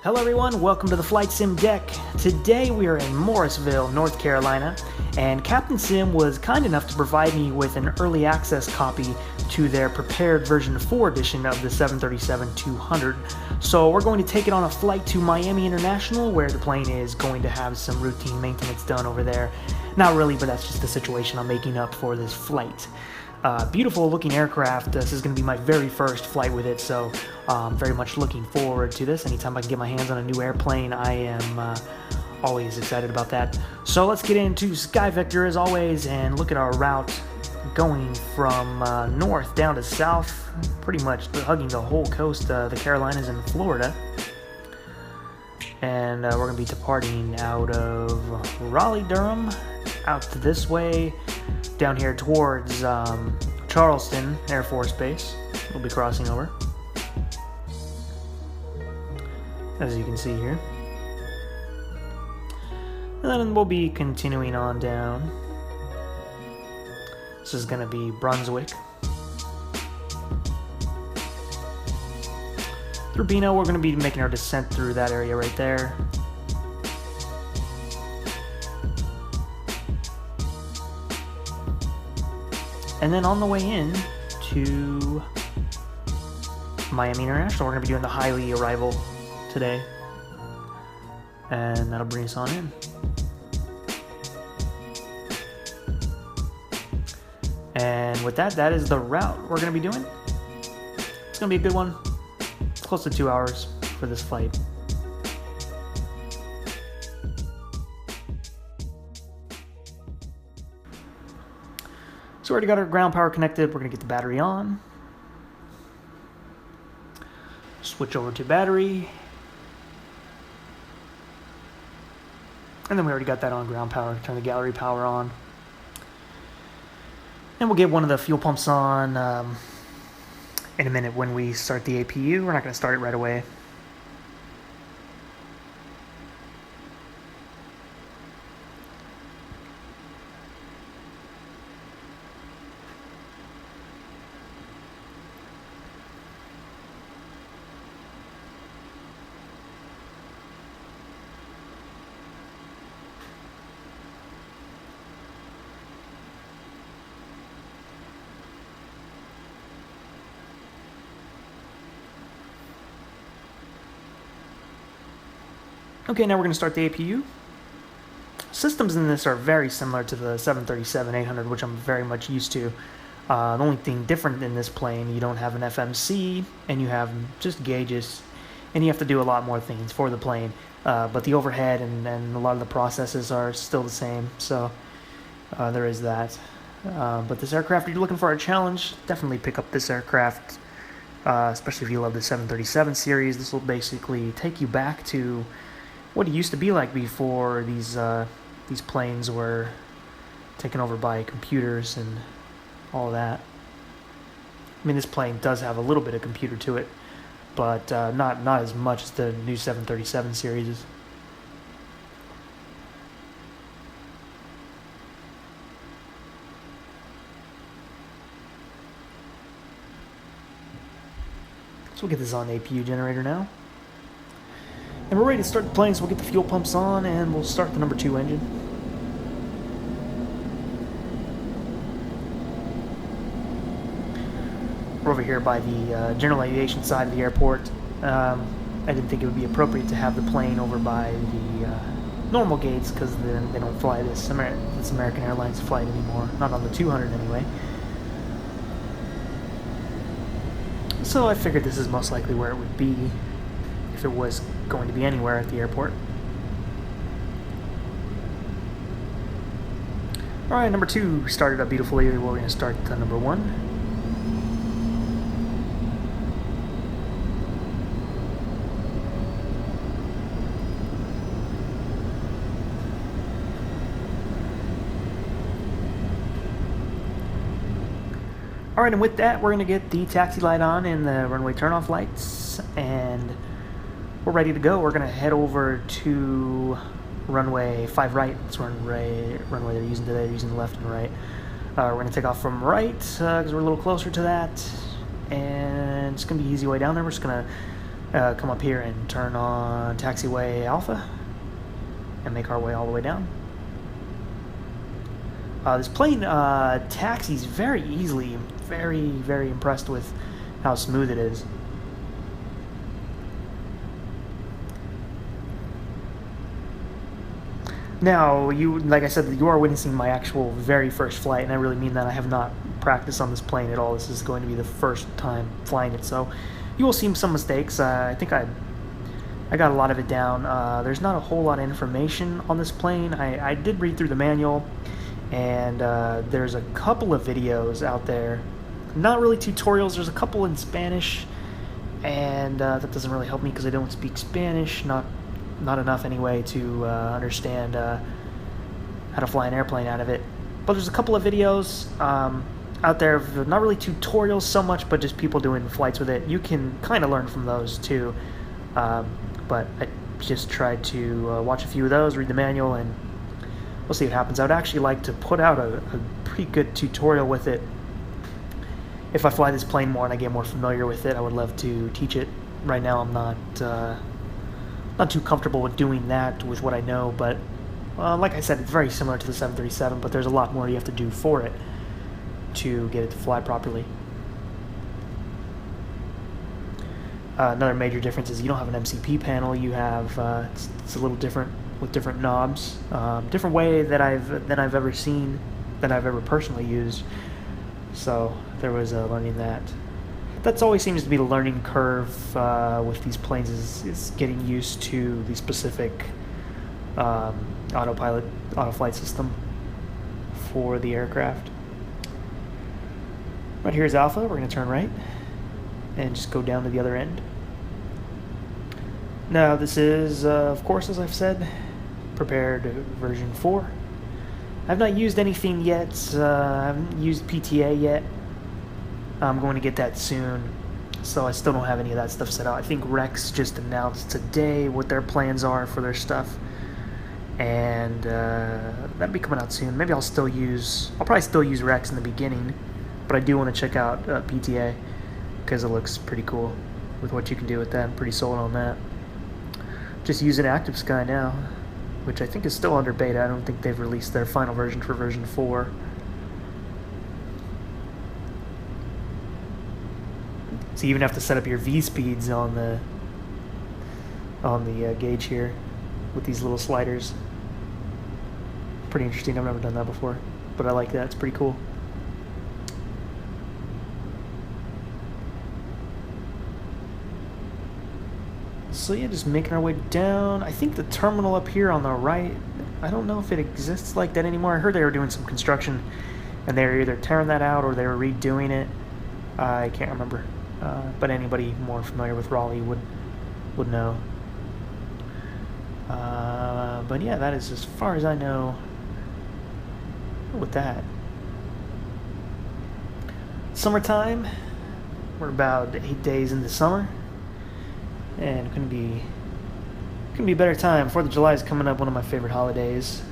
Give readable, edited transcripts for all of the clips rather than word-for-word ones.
Hello everyone, welcome to the Flight Sim Deck. Today we are in Morrisville, North Carolina, and Captain Sim was kind enough to provide me with an early access copy to their prepared version 4 edition of the 737-200. So we're going to take it on a flight to Miami International, where the plane is going to have some routine maintenance done over there. Not really, but that's just the situation I'm making up for this flight. Beautiful looking aircraft. This is going to be my very first flight with it, so I'm very much looking forward to this. Anytime I can get my hands on a new airplane, I am always excited about that. So let's get into Skyvector as always and look at our route going from north down to south, pretty much hugging the whole coast, the Carolinas and Florida. And we're going to be departing out of Raleigh-Durham, out to this way, down here towards Charleston Air Force Base. We'll be crossing over, as you can see here. And then we'll be continuing on down. This is going to be Brunswick. Through Bino, we're going to be making our descent through that area right there. And then on the way in to Miami International, we're going to be doing the Highly arrival today. And that'll bring us on in. And with that, that is the route we're going to be doing. It's going to be a good one. It's close to 2 hours for this flight. So we already got our ground power connected. We're going to get the battery on. Switch over to battery. And then we already got that on ground power. Turn the gallery power on. And we'll get one of the fuel pumps on in a minute when we start the APU. We're not going to start it right away. Okay, now we're going to start the APU. Systems in this are very similar to the 737-800, which I'm very much used to. The only thing different in this plane, you don't have an FMC, and you have just gauges, and you have to do a lot more things for the plane. But the overhead and a lot of the processes are still the same, so there is that. But this aircraft, if you're looking for a challenge, definitely pick up this aircraft, especially if you love the 737 series. This will basically take you back to what it used to be like before these planes were taken over by computers and all that. I mean, this plane does have a little bit of computer to it, but not as much as the new 737 series. So we'll get this on the APU generator now. And we're ready to start the plane, so we'll get the fuel pumps on and we'll start the number 2 engine. We're over here by the general aviation side of the airport. I didn't think it would be appropriate to have the plane over by the normal gates, because then they don't fly this American Airlines flight anymore. Not on the 200 anyway. So I figured this is most likely where it would be if it was going to be anywhere at the airport. Alright, number 2 started up beautifully. We're going to start number 1. Alright, and with that, we're going to get the taxi light on and the runway turnoff lights, and we're ready to go. We're going to head over to runway 5 right. That's runway they're using today. They're using the left and right. We're going to take off from right because we're a little closer to that, and it's going to be an easy way down there. We're just going to come up here and turn on taxiway alpha and make our way all the way down. This plane taxis very easily. I'm very, very impressed with how smooth it is. Now, like I said, you are witnessing my actual very first flight, and I really mean that. I have not practiced on this plane at all. This is going to be the first time flying it, so you will see some mistakes. I think I got a lot of it down. There's not a whole lot of information on this plane. I did read through the manual, and there's a couple of videos out there. Not really tutorials. There's a couple in Spanish, and that doesn't really help me because I don't speak Spanish. Not enough anyway to understand how to fly an airplane out of it. But there's a couple of videos out there, not really tutorials so much, but just people doing flights with it. You can kind of learn from those too. But I just tried to watch a few of those, read the manual, and we'll see what happens. I would actually like to put out a pretty good tutorial with it. If I fly this plane more and I get more familiar with it, I would love to teach it. Right now I'm not too comfortable with doing that with what I know, but like I said, it's very similar to the 737, but there's a lot more you have to do for it to get it to fly properly. Another major difference is you don't have an MCP panel. You have it's a little different with different knobs, different way that I've ever seen, that I've ever personally used. So there was learning that. That's always seems to be the learning curve with these planes is getting used to the specific auto-flight system for the aircraft. Right here is Alpha. We're going to turn right and just go down to the other end. Now this is, of course, as I've said, prepared version 4. I've not used anything yet. I haven't used PTA yet. I'm going to get that soon, so I still don't have any of that stuff set out. I think Rex just announced today what their plans are for their stuff, and that'll be coming out soon. Maybe I'll probably still use Rex in the beginning, but I do want to check out PTA because it looks pretty cool with what you can do with that. I'm pretty sold on that. Just using Active Sky now, which I think is still under beta. I don't think they've released their final version for version 4. So you even have to set up your V speeds on the gauge here with these little sliders. Pretty interesting. I've never done that before, but I like that. It's pretty cool. So yeah, just making our way down. I think the terminal up here on the right, I don't know if it exists like that anymore. I heard they were doing some construction and they were either tearing that out or they were redoing it. I can't remember. But anybody more familiar with Raleigh would know. But yeah, that is as far as I know with that. Summertime. We're about 8 days into summer, and couldn't be a better time. 4th of July is coming up, one of my favorite holidays.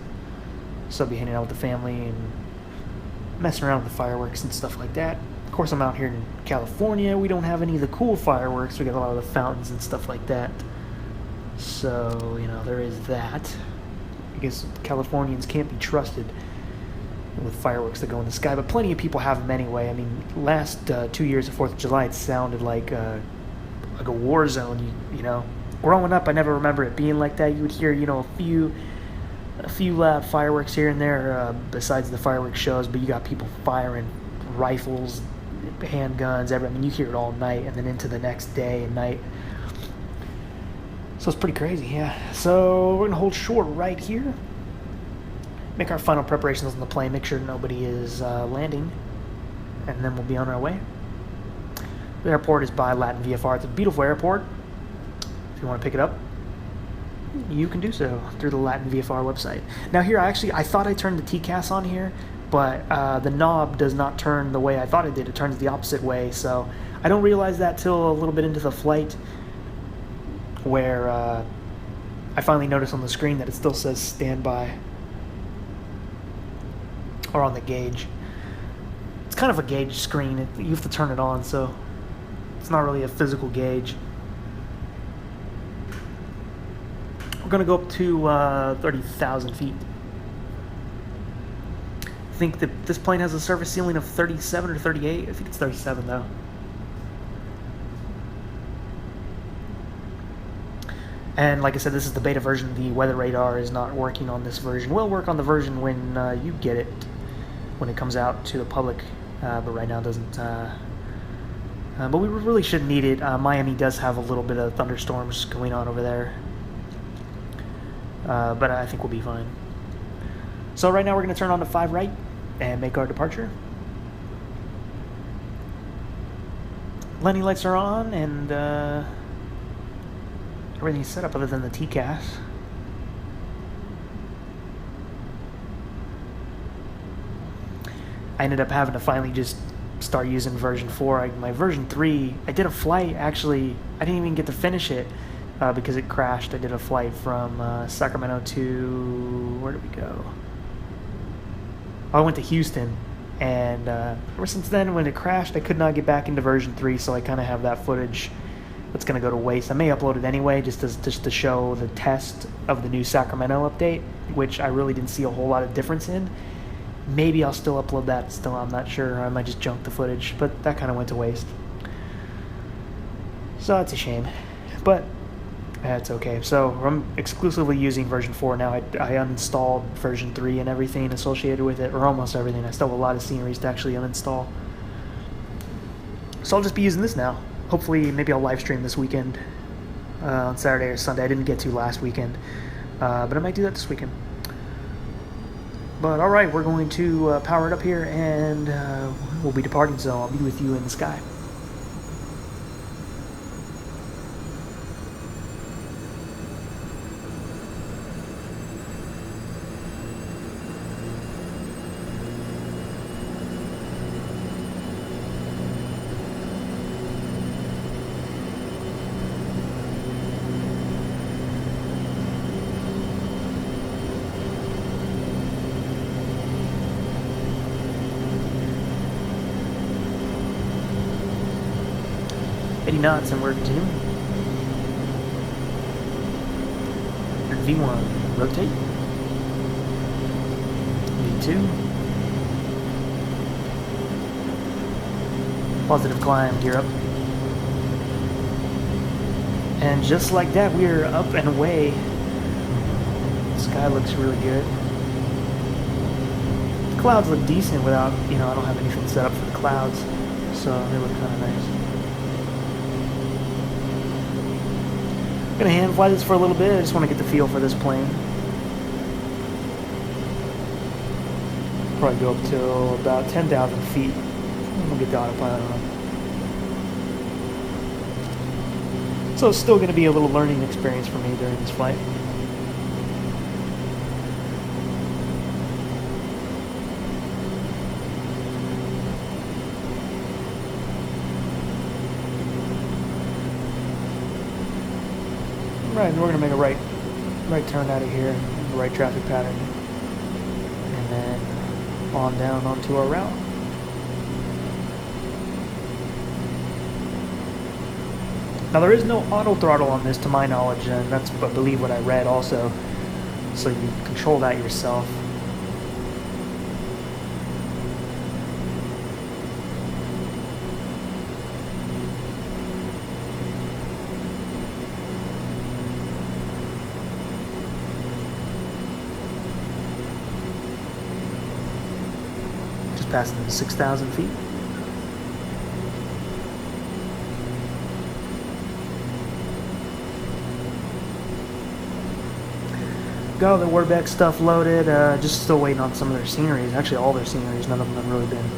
So I'll be hanging out with the family and messing around with the fireworks and stuff like that. Of course, I'm out here in California. We don't have any of the cool fireworks. We got a lot of the fountains and stuff like that. So, you know, there is that. I guess Californians can't be trusted with fireworks that go in the sky, but plenty of people have them anyway. I mean, last 2 years of 4th of July, it sounded like a war zone. You know, growing up, I never remember it being like that. You would hear, you know, a few loud fireworks here and there besides the fireworks shows, but you got people firing rifles, handguns, I mean, you hear it all night and then into the next day and night. So it's pretty crazy, yeah. So we're gonna hold short right here, make our final preparations on the plane, make sure nobody is landing, and then we'll be on our way. The airport is by LatinVFR. It's a beautiful airport. If you want to pick it up, you can do so through the LatinVFR website. Now here, I thought I turned the TCAS on here, but the knob does not turn the way I thought it did. It turns the opposite way, so I don't realize that till a little bit into the flight, where I finally noticed on the screen that it still says standby, or on the gauge. It's kind of a gauge screen. You have to turn it on, so it's not really a physical gauge. We're going to go up to 30,000 feet. I think that this plane has a surface ceiling of 37 or 38. I think it's 37 though. And like I said, this is the beta version. The weather radar is not working on this version. Will work on the version when you get it, when it comes out to the public, but right now it doesn't. But we really shouldn't need it. Miami does have a little bit of thunderstorms going on over there, but I think we'll be fine. So right now we're going to turn on to 5 right and make our departure. Landing lights are on, and everything's set up other than the TCAS. I ended up having to finally just start using version 4. My version 3, I did a flight, actually, I didn't even get to finish it because it crashed. I did a flight from Sacramento to, where did we go? I went to Houston, and ever since then, when it crashed, I could not get back into version 3, so I kind of have that footage that's going to go to waste. I may upload it anyway, just to show the test of the new Sacramento update, which I really didn't see a whole lot of difference in. Maybe I'll still upload that still, I'm not sure. I might just junk the footage, but that kind of went to waste. So that's a shame, but that's okay. So I'm exclusively using version 4 now. I uninstalled version 3 and everything associated with it, or almost everything. I still have a lot of sceneries to actually uninstall. So I'll just be using this now. Hopefully, maybe I'll live stream this weekend on Saturday or Sunday. I didn't get to last weekend, but I might do that this weekend. But alright, we're going to power it up here, and we'll be departing, so I'll be with you in the sky. Knots, and we're continuing. And V1, rotate. V2, positive climb, gear up. And just like that, we are up and away. The sky looks really good. The clouds look decent without, I don't have anything set up for the clouds, so they look kind of nice. I'm going to hand fly this for a little bit. I just want to get the feel for this plane. Probably go up to about 10,000 feet. We'll get the autopilot on. So it's still going to be a little learning experience for me during this flight. Right, and we're going to make a right turn out of here, the right traffic pattern, and then on down onto our route. Now there is no auto throttle on this to my knowledge, and that's, I believe, what I read also, so you control that yourself. Passing 6,000 feet. Got all the Orbx stuff loaded, just still waiting on some of their sceneries. Actually, all their sceneries, none of them have really been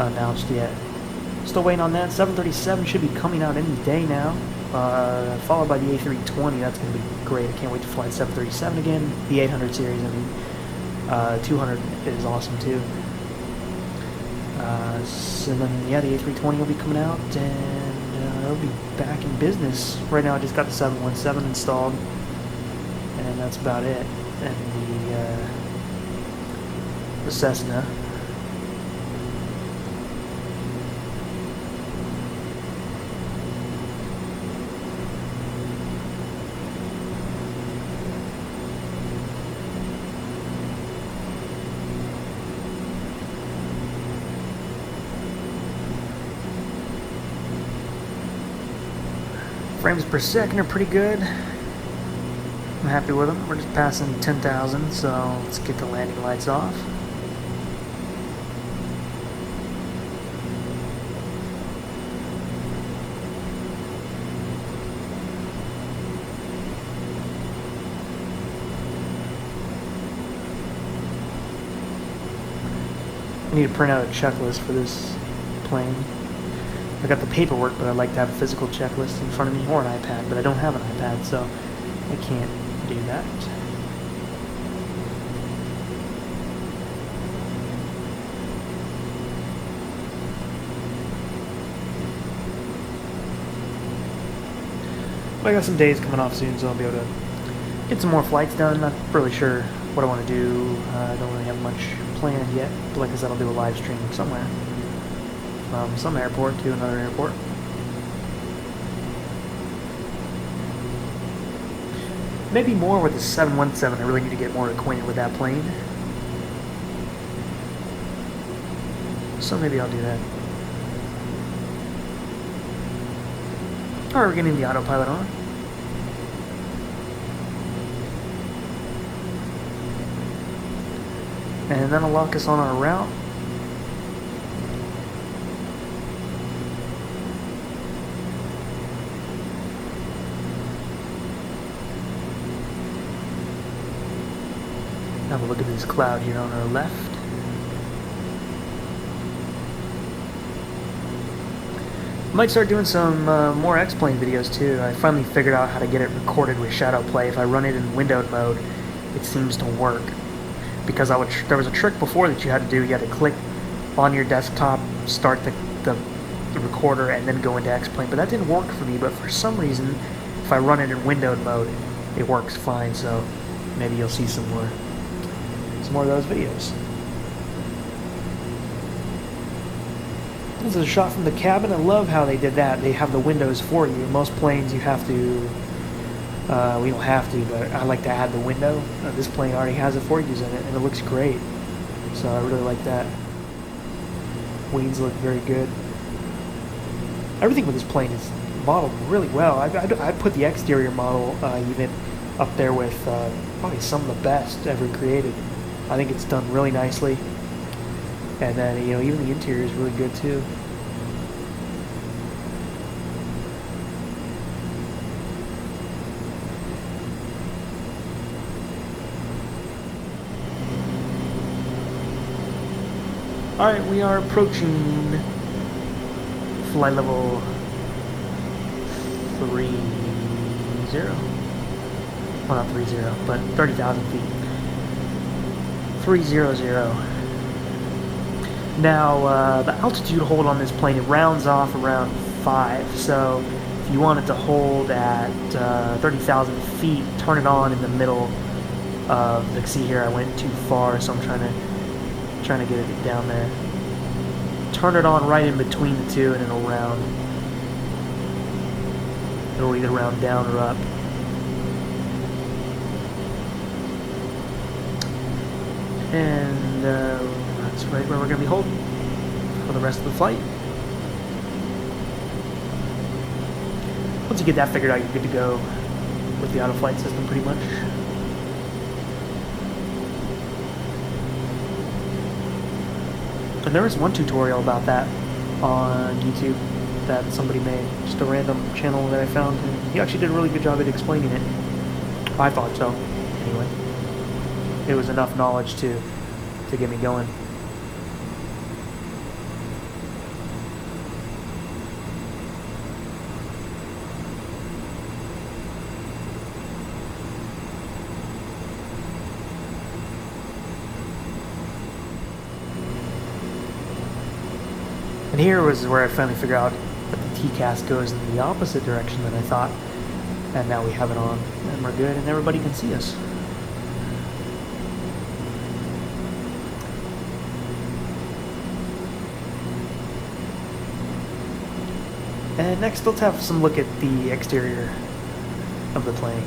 announced yet. Still waiting on that. 737 should be coming out any day now, followed by the A320. That's going to be great. I can't wait to fly the 737 again. The 800 series, 200 is awesome too. And then, yeah, the A320 will be coming out, and it'll be back in business. Right now, I just got the 717 installed, and that's about it. And the Cessna. Frames per second are pretty good. I'm happy with them. We're just passing 10,000, so let's get the landing lights off. I need to print out a checklist for this plane. I got the paperwork, but I'd like to have a physical checklist in front of me, or an iPad, but I don't have an iPad, so I can't do that. But I got some days coming off soon, so I'll be able to get some more flights done. Not really sure what I want to do. I don't really have much planned yet, but like I said, I'll do a live stream somewhere. From some airport to another airport. Maybe more with the 717. I really need to get more acquainted with that plane. So maybe I'll do that. Alright, we're getting the autopilot on. And that'll lock us on our route. Have a look at this cloud here on our left. Might start doing some more X-Plane videos too. I finally figured out how to get it recorded with shadow play. If I run it in windowed mode, it seems to work. Because there was a trick before that you had to do. You had to click on your desktop, start the recorder, and then go into X-Plane. But that didn't work for me. But for some reason, if I run it in windowed mode, it works fine. So maybe you'll see some more of those videos. This is a shot from the cabin. I love how they did that. They have the windows for you. Most planes you have to, we don't have to, but I like to add the window. This plane already has it for you in it, and it looks great. So I really like that. Wings look very good. Everything with this plane is modeled really well. I'd put the exterior model even up there with probably some of the best ever created. I think it's done really nicely, and then even the interior is really good too. All right, we are approaching flight level 30. Well, not 30, but 30,000 feet. 300. Now, the altitude hold on this plane, it rounds off around 5. So, if you want it to hold at 30,000 feet, turn it on in the middle of. Like, see here, I went too far, so I'm trying to get it down there. Turn it on right in between the two, and it'll round. It'll either round down or up. And that's right where we're going to be holding for the rest of the flight. Once you get that figured out, you're good to go with the auto flight system pretty much. And there is one tutorial about that on YouTube that somebody made, just a random channel that I found, and he actually did a really good job at explaining it. I thought so. Anyway, it was enough knowledge to get me going. And here was where I finally figured out that the TCAS goes in the opposite direction than I thought. And now we have it on, and we're good, and everybody can see us. And next, let's have some look at the exterior of the plane.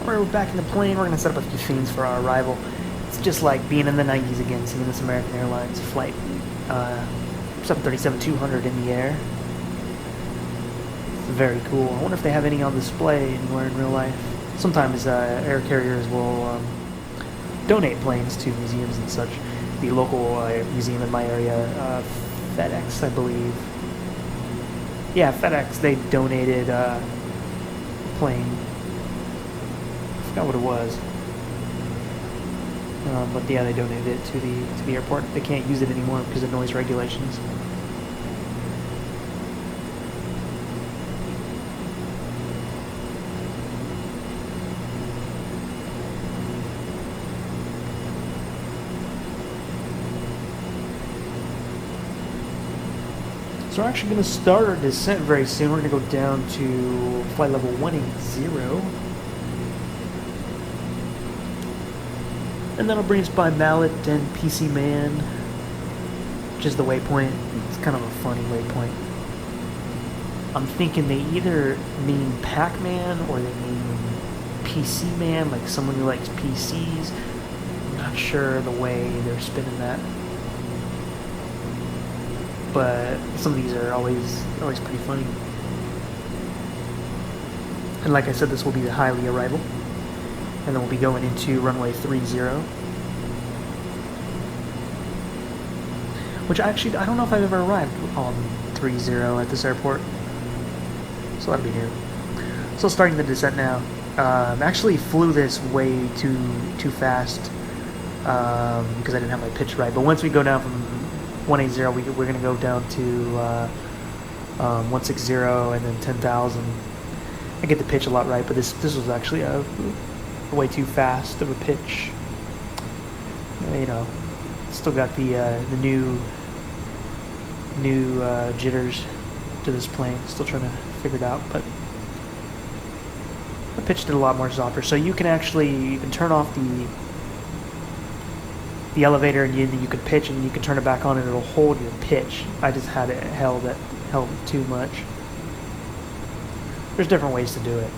We're back in the plane. We're going to set up a few scenes for our arrival. It's just like being in the 90s again, seeing this American Airlines flight 737-200 in the air. It's very cool. I wonder if they have any on display anywhere in real life. Sometimes air carriers will donate planes to museums and such. The local museum in my area, FedEx, I believe. Yeah, FedEx, they donated a plane. I forgot what it was. But yeah, they donated it to the airport. They can't use it anymore because of noise regulations. So we're actually going to start our descent very soon. We're going to go down to flight level 180. And that'll bring us by Mallet and PC Man, which is the waypoint. It's kind of a funny waypoint. I'm thinking they either mean Pac-Man or they mean PC Man, like someone who likes PCs. I'm not sure the way they're spinning that. But some of these are always pretty funny. And like I said, this will be the Highly arrival. And then we'll be going into runway 30. Which actually, I don't know if I've ever arrived on 30 at this airport. So that'll be new. So starting the descent now. Actually flew this way too fast because I didn't have my pitch right. But once we go down from 180, we're going to go down to 160 and then 10,000. I get the pitch a lot right, but this was actually a way too fast of a pitch. You know, still got the new jitters to this plane. Still trying to figure it out, but I pitched it a lot more softer. So you can actually turn off the elevator, and you can pitch, and you can turn it back on, and it'll hold your pitch. I just had it held too much. There's different ways to do it.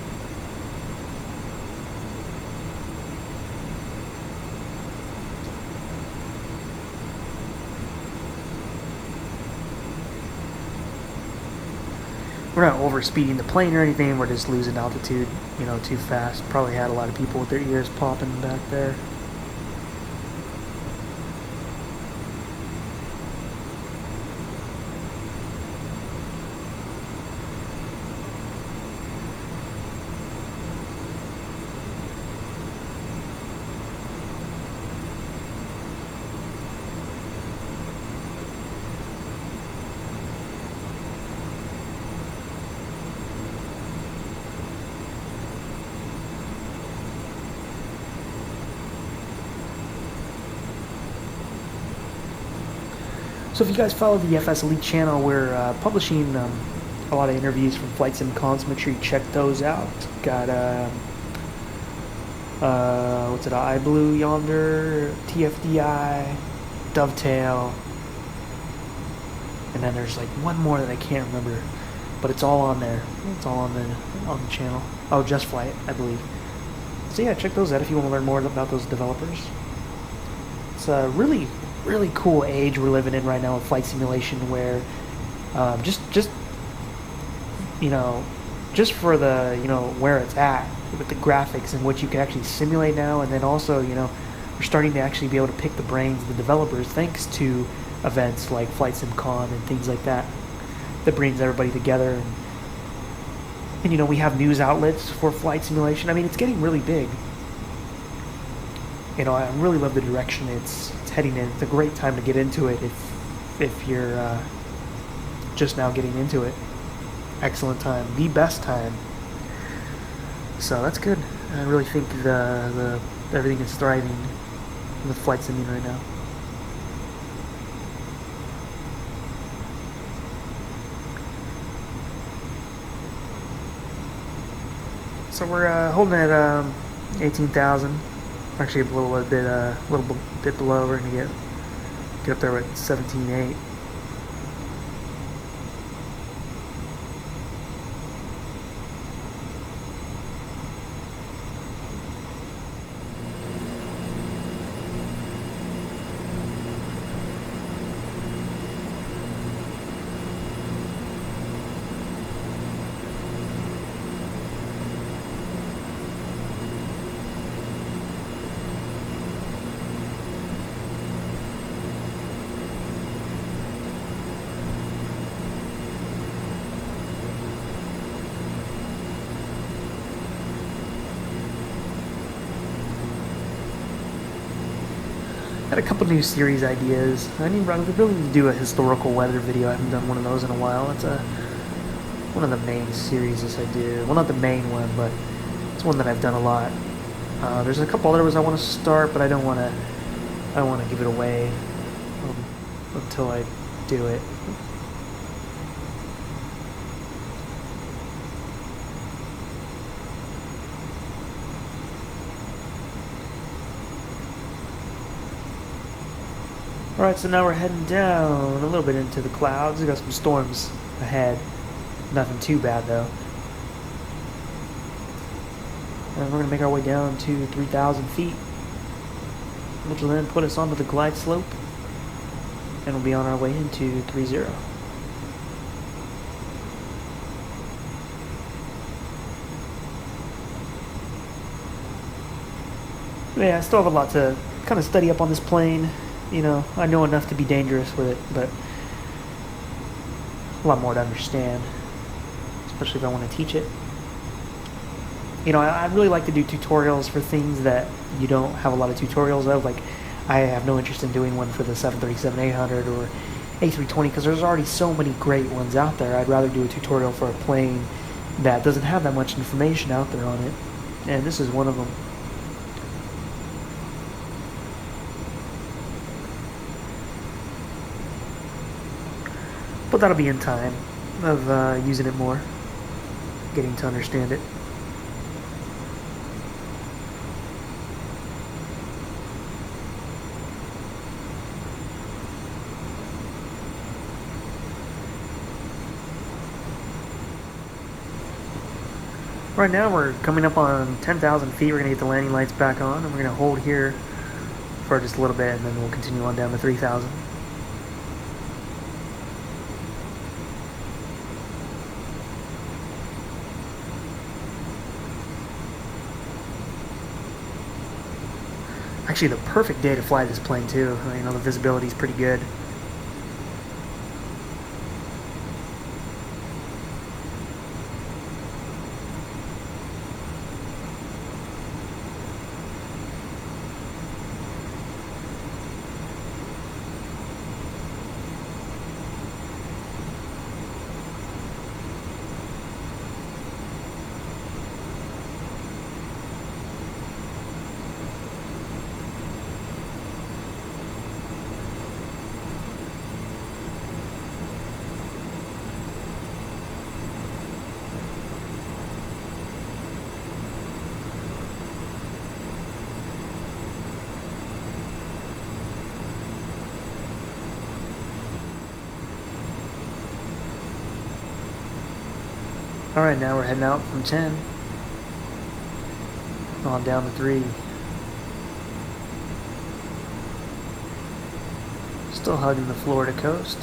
We're not overspeeding the plane or anything. We're just losing altitude, you know, too fast. Probably had a lot of people with their ears popping back there. So if you guys follow the FSElite channel, we're publishing a lot of interviews from flight sim cons. Make sure you check those out. Got what's it? iBlue yonder, TFDI, Dovetail, and then there's like one more that I can't remember, but it's all on there. It's all on the channel. Oh, Just Flight, I believe. So yeah, check those out if you want to learn more about those developers. It's a really cool age we're living in right now with flight simulation, where just you know, just for the, you know, where it's at with the graphics and what you can actually simulate now, and then also, you know, we're starting to actually be able to pick the brains of the developers thanks to events like Flight Sim Con and things like that brings everybody together. And you know, we have news outlets for flight simulation. I mean, it's getting really big. You know, I really love the direction it's heading in. It's a great time to get into it if you're just now getting into it. Excellent time, the best time. So that's good. I really think the everything is thriving with flight simming right now. So we're holding at 18,000. Actually, a little bit below. We're gonna get up there at 17.8. Got a couple new series ideas. I really need to do a historical weather video. I haven't done one of those in a while. It's one of the main series I do. Well, not the main one, but it's one that I've done a lot. There's a couple other ones I want to start, but I don't want to give it away until I do it. Alright, so now we're heading down a little bit into the clouds. We got some storms ahead. Nothing too bad though. And we're going to make our way down to 3,000 feet, which will then put us onto the glide slope, and we'll be on our way into 3-0. Yeah, I still have a lot to kind of study up on this plane. You know, I know enough to be dangerous with it, but a lot more to understand, especially if I want to teach it. You know, I really like to do tutorials for things that you don't have a lot of tutorials of. Like, I have no interest in doing one for the 737-800 or A320 because there's already so many great ones out there. I'd rather do a tutorial for a plane that doesn't have that much information out there on it, and this is one of them. But that'll be in time of using it more, getting to understand it. Right now we're coming up on 10,000 feet. We're going to get the landing lights back on, and we're going to hold here for just a little bit, and then we'll continue on down to 3,000. Actually, the perfect day to fly this plane too. You know, the visibility is pretty good. Alright, now we're heading out from 10 on down to 3. Still hugging the Florida coast.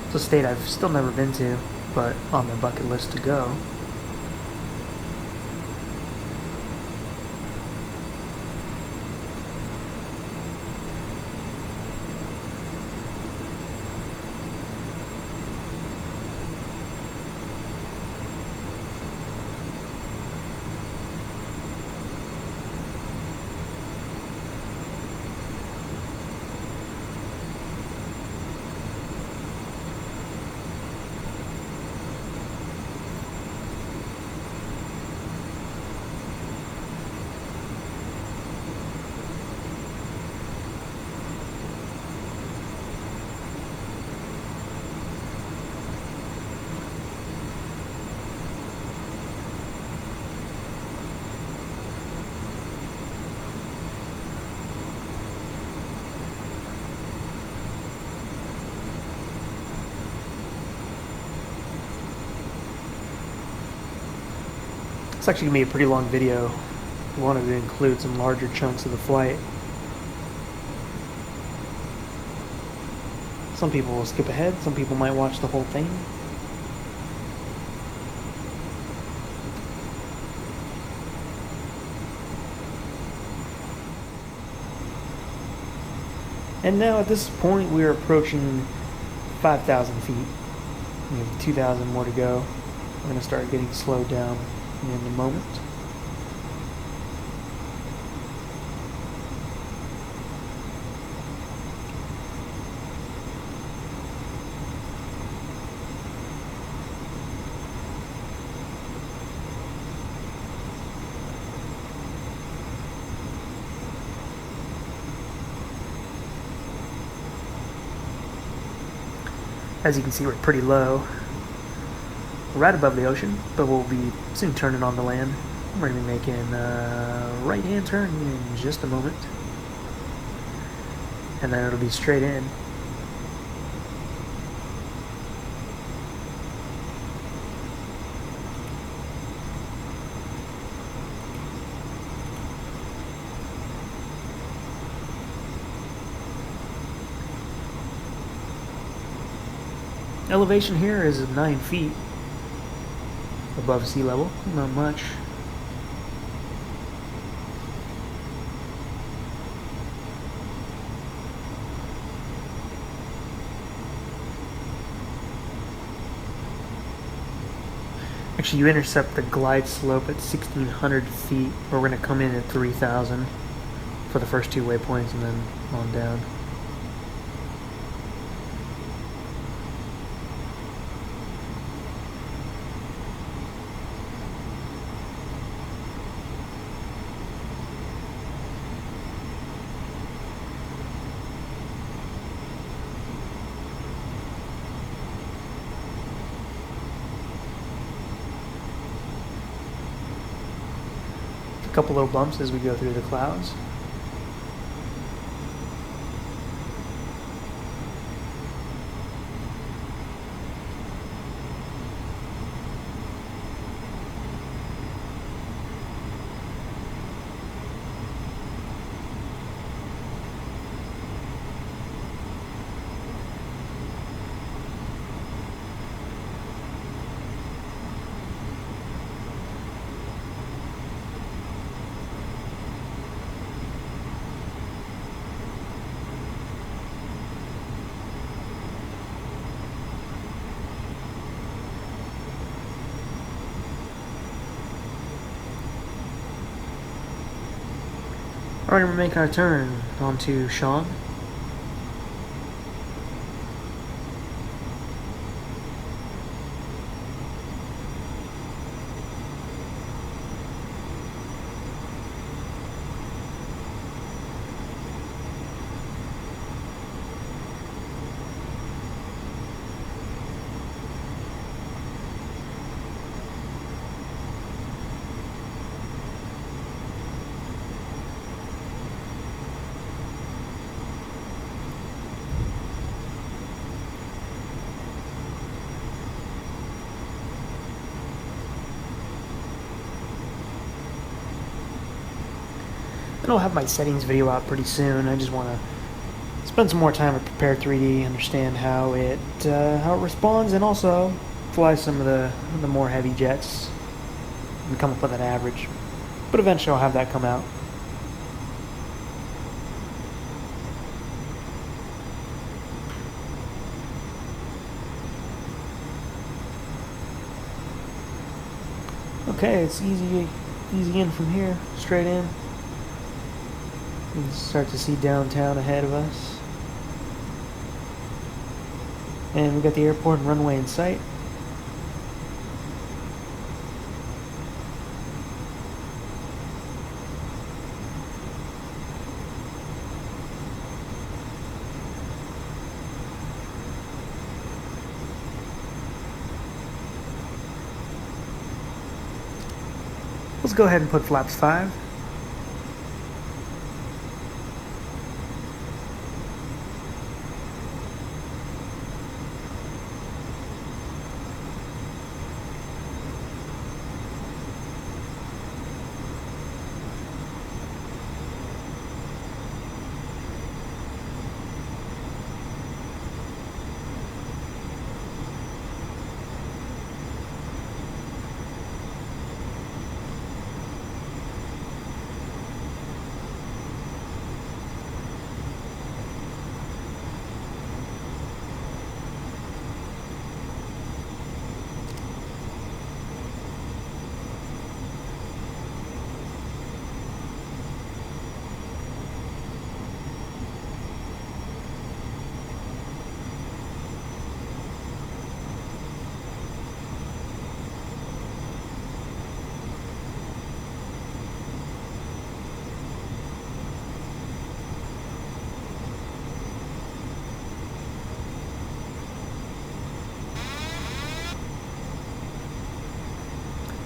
It's a state I've still never been to, but on my bucket list to go. It's actually going to be a pretty long video. I wanted to include some larger chunks of the flight. Some people will skip ahead, some people might watch the whole thing. And now at this point we are approaching 5,000 feet. We have 2,000 more to go. We're going to start getting slowed down in a moment. As you can see, we're pretty low, right above the ocean, but we'll be soon turning on the land. We're going to be making a right-hand turn in just a moment, and then it'll be straight in. Elevation here is 9 feet above sea level, not much. Actually, you intercept the glide slope at 1,600 feet. We're going to come in at 3,000 for the first 2 waypoints and then on down. A couple little bumps as we go through the clouds. Alright, we're making our turn onto Sean. I'll have my settings video out pretty soon. I just want to spend some more time with Prepar3D, understand how it responds, and also fly some of the more heavy jets and come up with an average. But eventually I'll have that come out. Okay, it's easy in from here, straight in. You can start to see downtown ahead of us. And we've got the airport and runway in sight. Let's go ahead and put flaps 5.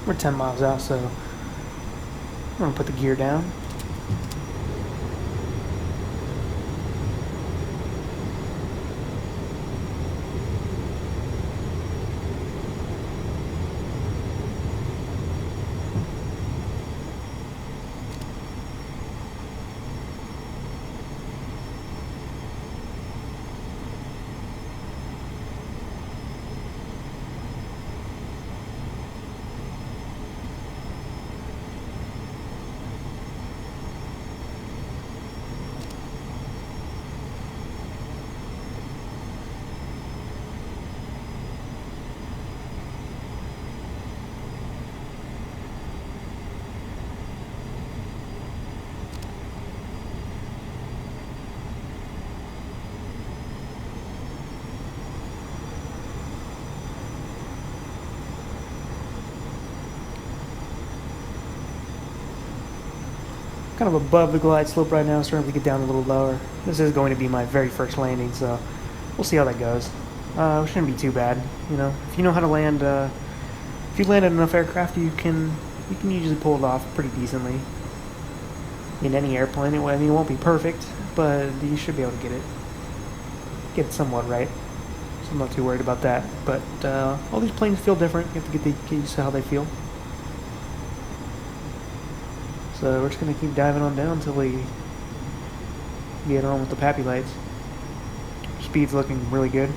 We're 10 miles out, so I'm gonna put the gear down. Kind of above the glide slope right now, starting to get down a little lower. This is going to be my very first landing, so we'll see how that goes. It shouldn't be too bad, you know. If you know how to land, if you landed enough aircraft, you can usually pull it off pretty decently. In any airplane, I mean, it won't be perfect, but you should be able to get it somewhat right. So I'm not too worried about that. But all these planes feel different. You have to get used to how they feel. So we're just going to keep diving on down until we get on with the pappy lights. Speed's looking really good.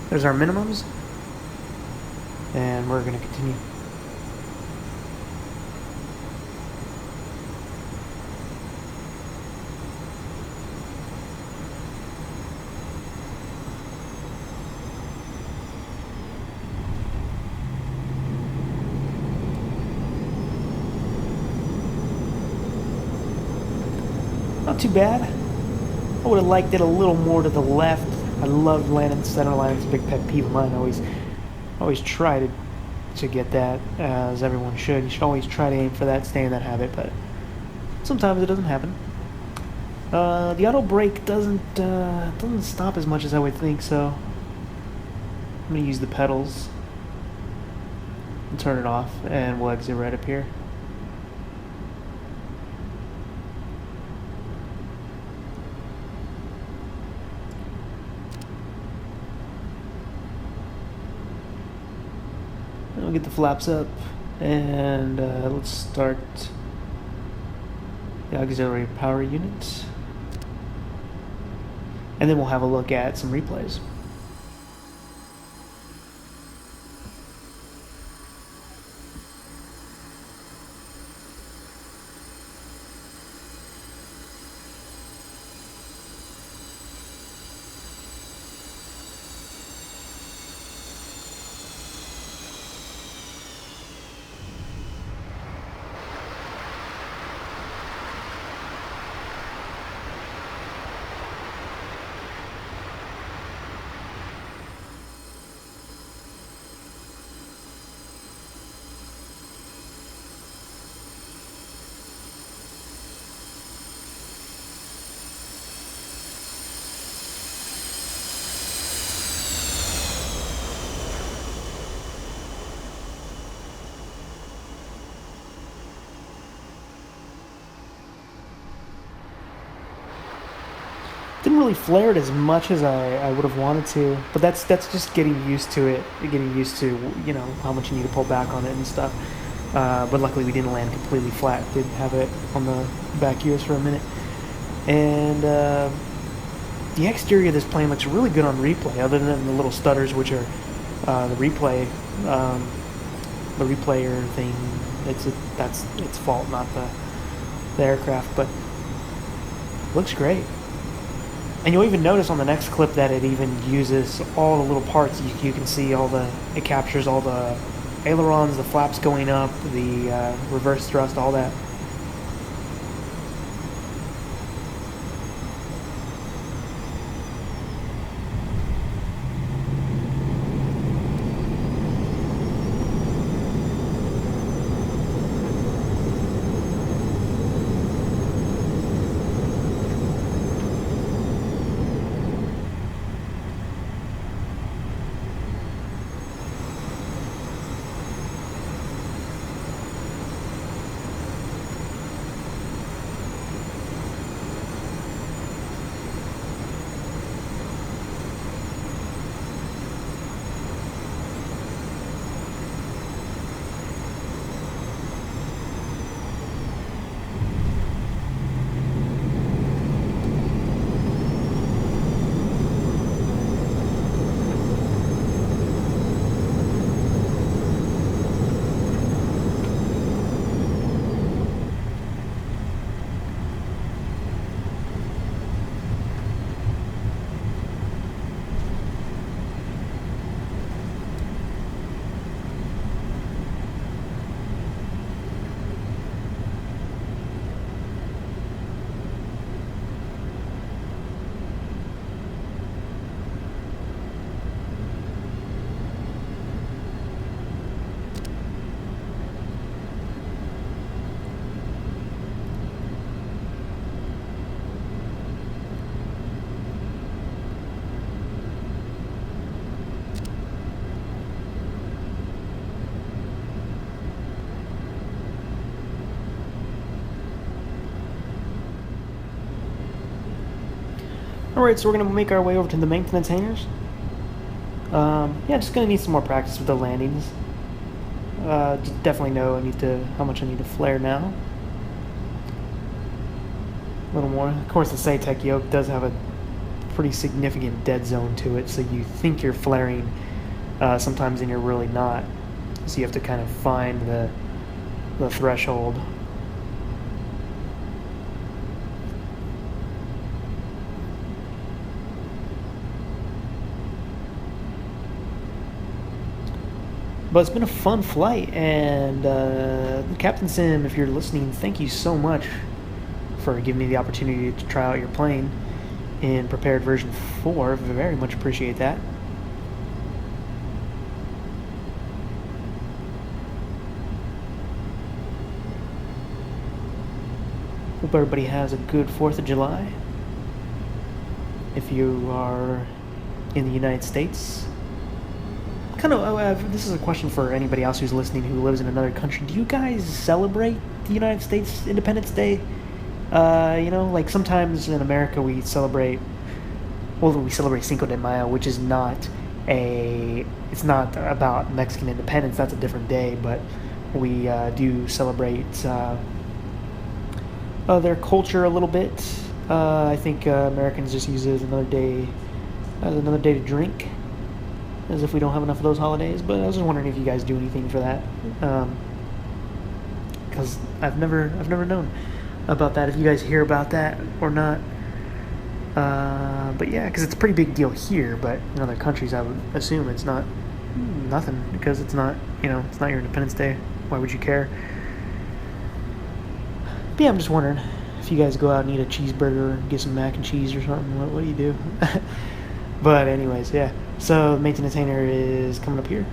There's our minimums, and we're going to continue. Not too bad. I would have liked it a little more to the left. I love landing center line. It's a big pet peeve of mine. I always try to get that, as everyone should. You should always try to aim for that, stay in that habit, but sometimes it doesn't happen. The auto brake doesn't stop as much as I would think, so I'm gonna use the pedals and turn it off, and we'll exit right up here. We'll get the flaps up, and let's start the auxiliary power unit, and then we'll have a look at some replays. Didn't really flare it as much as I would have wanted to, but that's just getting used to it, getting used to, you know, how much you need to pull back on it and stuff. but luckily we didn't land completely flat. Did have it on the back gears for a minute. And the exterior of this plane looks really good on replay, other than the little stutters, which are the replayer thing. That's its fault, not the aircraft, but looks great. And you'll even notice on the next clip that it even uses all the little parts. You can see it captures all the ailerons, the flaps going up, the reverse thrust, all that. Alright, so we're going to make our way over to the maintenance hangars. Yeah, just going to need some more practice with the landings. Definitely know how much I need to flare now. A little more. Of course, the Saitek yoke does have a pretty significant dead zone to it, so you think you're flaring sometimes and you're really not. So you have to kind of find the threshold. But it's been a fun flight, and Captain Sim, if you're listening, thank you so much for giving me the opportunity to try out your plane in Prepared version 4. Very much appreciate that. Hope everybody has a good 4th of July. If you are in the United States, this is a question for anybody else who's listening who lives in another country. Do you guys celebrate the United States Independence Day? Like sometimes in America we celebrate Cinco de Mayo, which is it's not about Mexican independence. That's a different day, but we do celebrate their culture a little bit. I think Americans just use it as another day to drink, as if we don't have enough of those holidays. But I was just wondering if you guys do anything for that, because I've never known about that, if you guys hear about that or not. But yeah, because it's a pretty big deal here, but in other countries I would assume it's nothing, because it's not it's not your Independence Day. Why would you care? But yeah, I'm just wondering if you guys go out and eat a cheeseburger and get some mac and cheese or something. What do you do? But anyways, yeah. So the maintenance hangar is coming up here.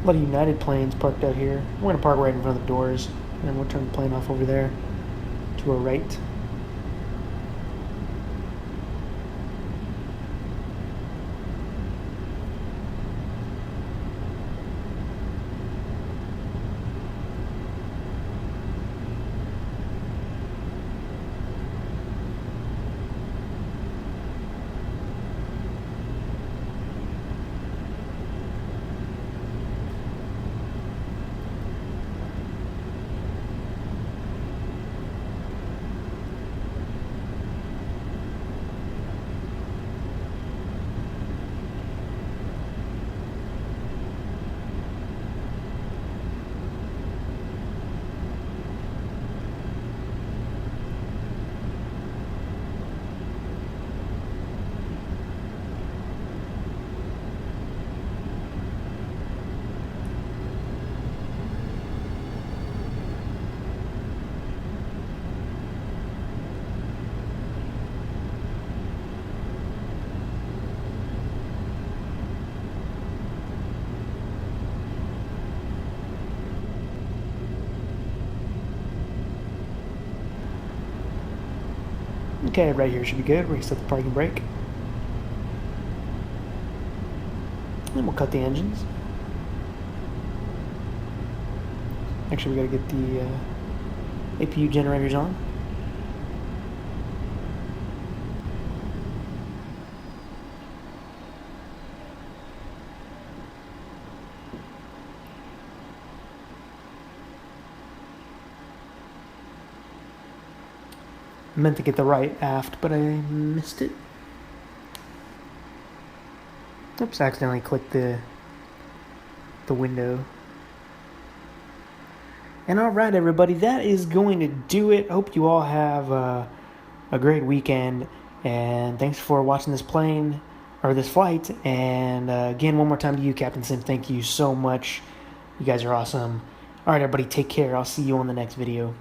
A lot of United planes parked out here. We're going to park right in front of the doors, and then we'll turn the plane off over there to our right. Okay, right here should be good. We're gonna set the parking brake. And we'll cut the engines. Actually, we gotta get the APU generators on. I meant to get the right aft, but I missed it. Oops, I accidentally clicked the window. And alright everybody, that is going to do it. Hope you all have a great weekend, and thanks for watching this plane, or this flight, and again, one more time to you, Captain Sim, thank you so much. You guys are awesome. Alright everybody, take care. I'll see you on the next video.